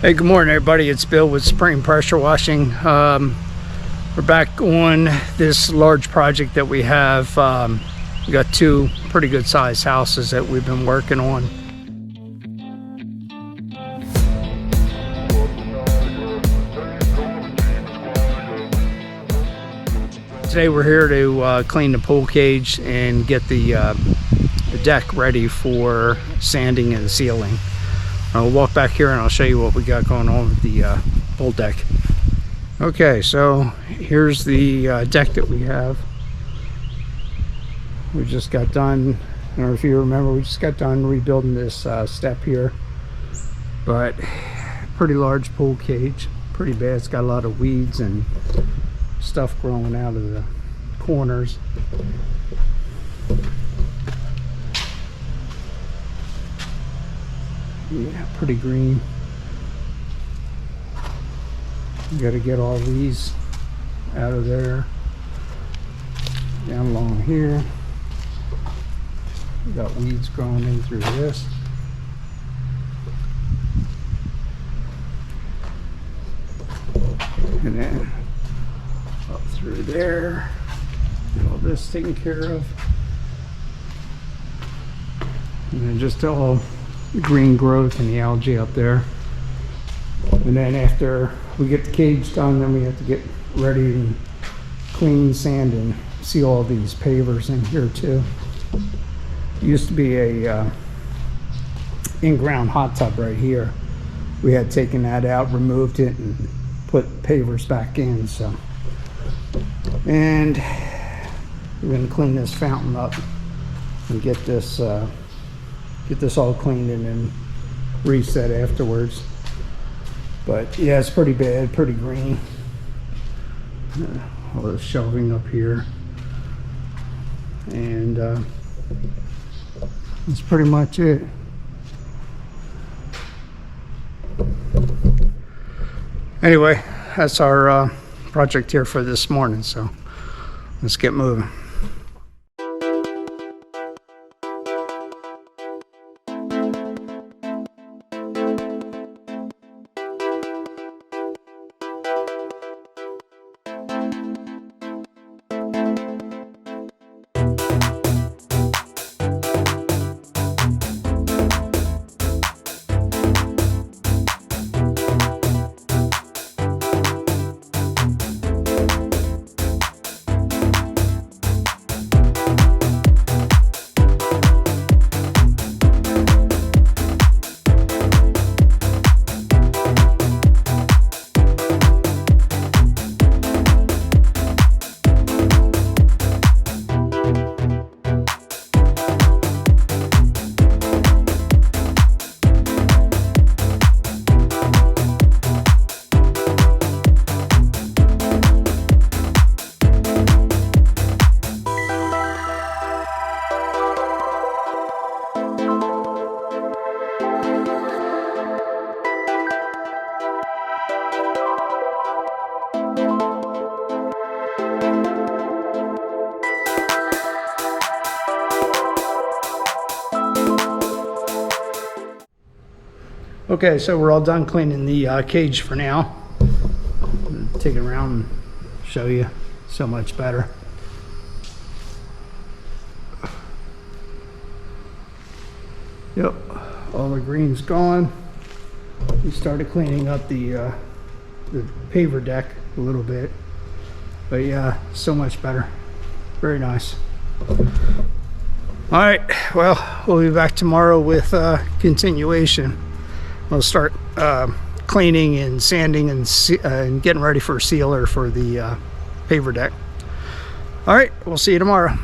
Hey, good morning everybody, it's Bill with Spring Pressure Washing. We're back on this large project that we have. We got two pretty good sized houses that we've been working on. Today we're here to clean the pool cage and get the deck ready for sanding and sealing. I'll walk back here and I'll show you what we got going on with the pool deck. Okay, so here's the deck that we have. We just got done, I don't know if you remember, we just got done rebuilding this step here. But pretty large pool cage, pretty bad. It's got a lot of weeds and stuff growing out of the corners. Yeah, pretty green. You got to get all these out of there. Down along here, we got weeds growing in through this. And then up through there. Get all this taken care of. And then just all green growth and the algae up there. And then after we get the cage done, then we have to get ready and clean, sand, and seal all these pavers in here too. It used to be a in-ground hot tub right here. We had taken that out, removed it, and put pavers back in. So, and we're going to clean this fountain up and get this all cleaned and then reset afterwards. But yeah, it's pretty bad, pretty green. All the shelving up here, and that's pretty much it. Anyway, that's our project here for this morning, so let's get moving. Okay, so we're all done cleaning the cage for now. Take it around and show you so much better. Yep, all the green's gone. We started cleaning up the paver deck a little bit, but yeah, so much better. Very nice. All right, well, we'll be back tomorrow with continuation. We'll start cleaning and sanding and getting ready for a sealer for the paver deck. All right, we'll see you tomorrow.